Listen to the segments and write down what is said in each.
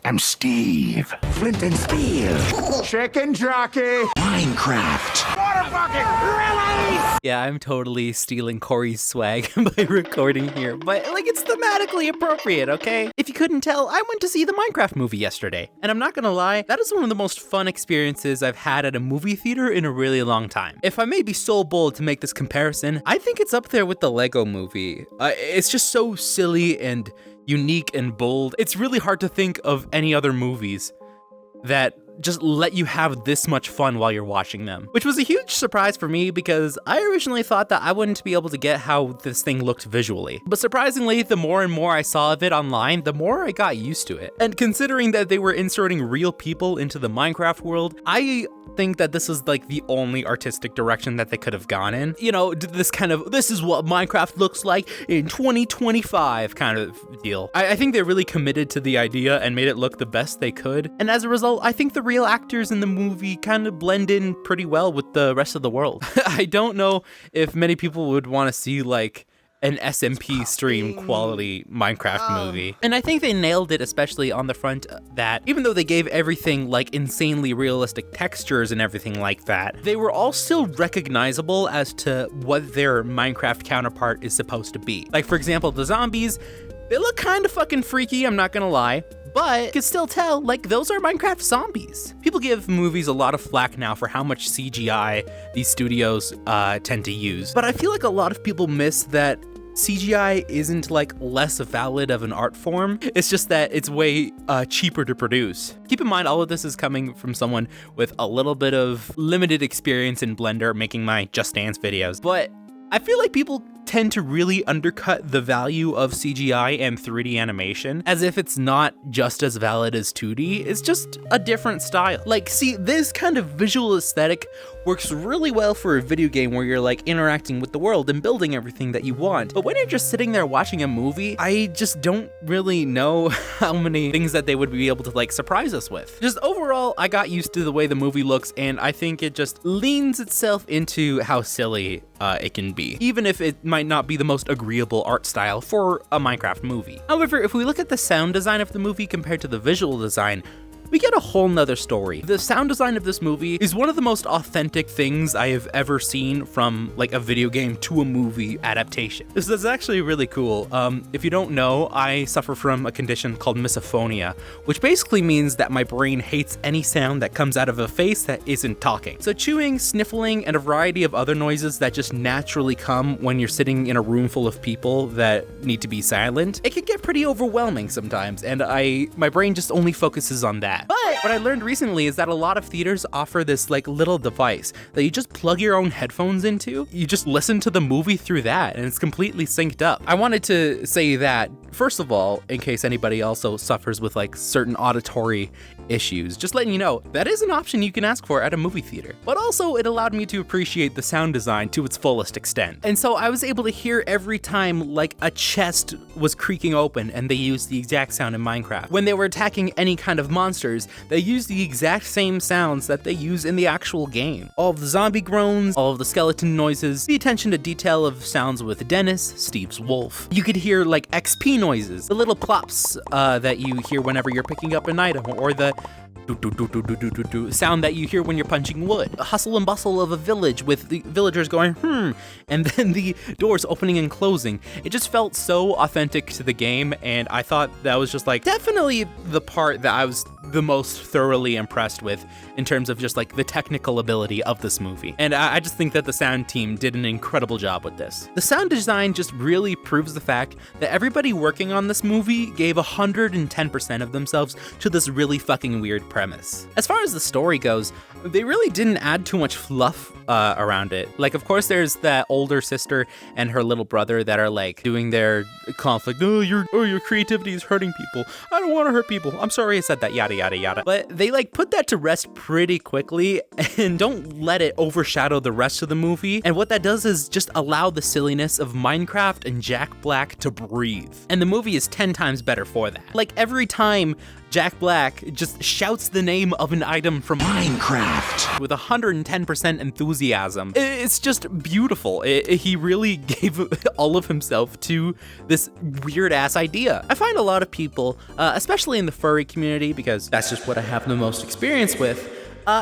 I'm Steve. Flint and Steel. Chicken jockey. Minecraft. Water bucket. Really? Yeah, I'm totally stealing Corey's swag by recording here, but like it's thematically appropriate, okay? If you couldn't tell, I went to see the Minecraft movie yesterday, and I'm not gonna lie, that is one of the most fun experiences I've had at a movie theater in a really long time. If I may be so bold to make this comparison, I think it's up there with the Lego movie. It's just so silly and unique and bold. It's really hard to think of any other movies that just let you have this much fun while you're watching them, which was a huge surprise for me because I originally thought that I wouldn't be able to get how this thing looked visually. But surprisingly, the more and more I saw of it online, the more I got used to it. And considering that they were inserting real people into the Minecraft world, I think that this is like the only artistic direction that they could have gone in. You know, this is what Minecraft looks like in 2025 kind of deal. I think they really committed to the idea and made it look the best they could. And as a result, I think the real actors in the movie kind of blend in pretty well with the rest of the world. I don't know if many people would want to see like an SMP stream quality Minecraft movie. And I think they nailed it, especially on the front that even though they gave everything like insanely realistic textures and everything like that, they were all still recognizable as to what their Minecraft counterpart is supposed to be. Like for example, the zombies, they look kind of fucking freaky, I'm not gonna lie. But you can still tell, like, those are Minecraft zombies. People give movies a lot of flack now for how much CGI these studios tend to use. But I feel like a lot of people miss that CGI isn't like less valid of an art form. It's just that it's way cheaper to produce. Keep in mind, all of this is coming from someone with a little bit of limited experience in Blender making my Just Dance videos. But I feel like people tend to really undercut the value of CGI and 3D animation as if it's not just as valid as 2D, it's just a different style. Like, see, this kind of visual aesthetic works really well for a video game where you're like interacting with the world and building everything that you want. But when you're just sitting there watching a movie, I just don't really know how many things that they would be able to like surprise us with. Just overall, I got used to the way the movie looks and I think it just leans itself into how silly it can be, even if it might not be the most agreeable art style for a Minecraft movie. However, if we look at the sound design of the movie compared to the visual design, we get a whole nother story. The sound design of this movie is one of the most authentic things I have ever seen from like a video game to a movie adaptation. This is actually really cool. If you don't know, I suffer from a condition called misophonia, which basically means that my brain hates any sound that comes out of a face that isn't talking. So chewing, sniffling, and a variety of other noises that just naturally come when you're sitting in a room full of people that need to be silent, it can get pretty overwhelming sometimes, and my brain just only focuses on that. But what I learned recently is that a lot of theaters offer this like little device that you just plug your own headphones into. You just listen to the movie through that and it's completely synced up. I wanted to say that, first of all, in case anybody also suffers with like certain auditory issues, just letting you know that is an option you can ask for at a movie theater. But also it allowed me to appreciate the sound design to its fullest extent. And so I was able to hear every time like a chest was creaking open, and they used the exact sound in Minecraft. When they were attacking any kind of monsters, they used the exact same sounds that they use in the actual game. All of the zombie groans, all of the skeleton noises, the attention to detail of sounds with Dennis, Steve's wolf. You could hear like XP noises, the little plops that you hear whenever you're picking up an item, or the sound that you hear when you're punching wood. The hustle and bustle of a village with the villagers going, and then the doors opening and closing. It just felt so authentic to the game, and I thought that was just like definitely the part that I was the most thoroughly impressed with in terms of just like the technical ability of this movie. And I just think that the sound team did an incredible job with this. The sound design just really proves the fact that everybody working on this movie gave 110% of themselves to this really fucking weird premise. As far as the story goes, they really didn't add too much fluff around it. Like, of course, there's that older sister and her little brother that are like doing their conflict. Oh, your creativity is hurting people. I don't want to hurt people. I'm sorry I said that, yada yada yada. But they like put that to rest pretty quickly and don't let it overshadow the rest of the movie. And what that does is just allow the silliness of Minecraft and Jack Black to breathe. And the movie is 10 times better for that. Like every time Jack Black just shouts the name of an item from Minecraft with 110% enthusiasm. It's just beautiful. He really gave all of himself to this weird ass idea. I find a lot of people, especially in the furry community, because that's just what I have the most experience with,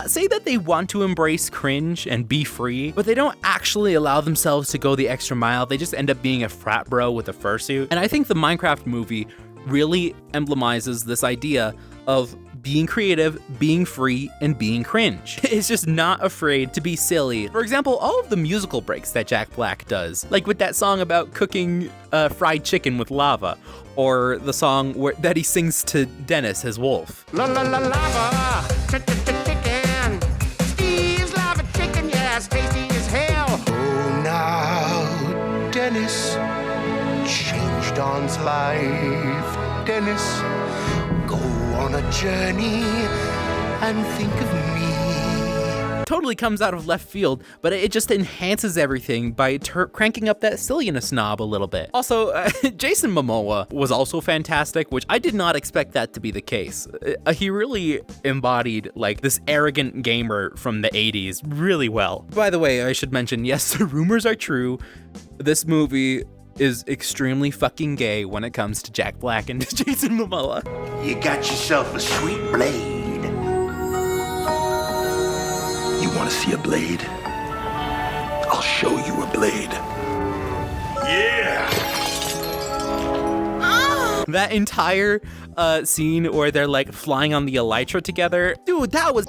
say that they want to embrace cringe and be free, but they don't actually allow themselves to go the extra mile. They just end up being a frat bro with a fursuit. And I think the Minecraft movie really emblemizes this idea of being creative, being free, and being cringe. It's just not afraid to be silly. For example, all of the musical breaks that Jack Black does, like with that song about cooking fried chicken with lava, or the song that he sings to Dennis, his wolf. La la la lava, chicken. Steve's lava chicken, yes, tasty as hell. Oh, now, Dennis changed Don's life. Dennis, go on a journey and think of me. Totally comes out of left field, but it just enhances everything by cranking up that silliness knob a little bit. Also, Jason Momoa was also fantastic, which I did not expect that to be the case. He really embodied like this arrogant gamer from the 80s really well. By the way, I should mention, yes, the rumors are true. This movie is extremely fucking gay when it comes to Jack Black and Jason Momoa. You got yourself a sweet blade. You want to see a blade? I'll show you a blade. Yeah! That entire scene where they're like flying on the elytra together, dude, that was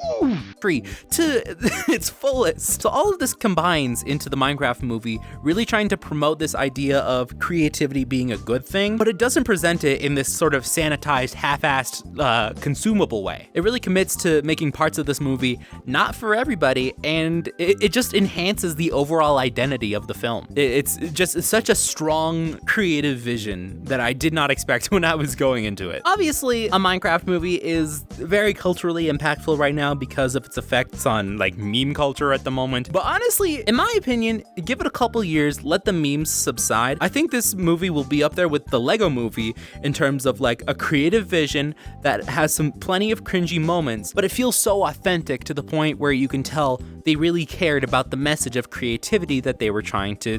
free to its fullest. So all of this combines into the Minecraft movie, really trying to promote this idea of creativity being a good thing, but it doesn't present it in this sort of sanitized, half-assed, consumable way. It really commits to making parts of this movie not for everybody, and it just enhances the overall identity of the film. It's just such a strong creative vision that I did not expect when I was going into it. Obviously, a Minecraft movie is very culturally impactful right now because of its effects on like meme culture at the moment. But honestly, in my opinion, give it a couple years, let the memes subside. I think this movie will be up there with the Lego movie in terms of like a creative vision that has some plenty of cringy moments, but it feels so authentic to the point where you can tell they really cared about the message of creativity that they were trying to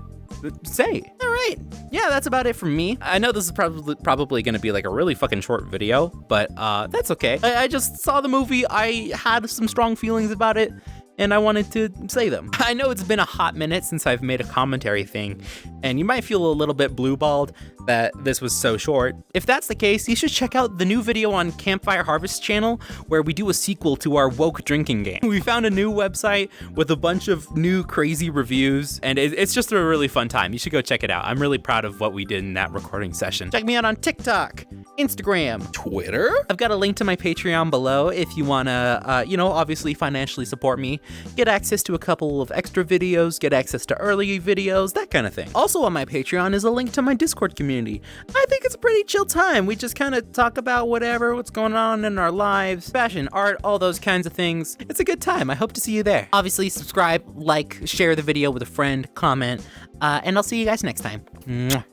say. All right, yeah, that's about it from me. I know this is probably gonna be like a really fucking short video, but that's okay. I just saw the movie, I had some strong feelings about it, and I wanted to say them. I know it's been a hot minute since I've made a commentary thing, and you might feel a little bit blue-balled that this was so short. If that's the case, you should check out the new video on Campfire Harvest channel where we do a sequel to our woke drinking game. We found a new website with a bunch of new crazy reviews, and it's just a really fun time. You should go check it out. I'm really proud of what we did in that recording session. Check me out on TikTok, Instagram, Twitter. I've got a link to my Patreon below if you wanna, obviously financially support me, get access to a couple of extra videos, get access to early videos, that kind of thing. Also on my Patreon is a link to my Discord community. I think it's a pretty chill time. We just kind of talk about what's going on in our lives, fashion, art, all those kinds of things. It's a good time. I hope to see you there. Obviously, subscribe, like, share the video with a friend, comment, and I'll see you guys next time. Mwah.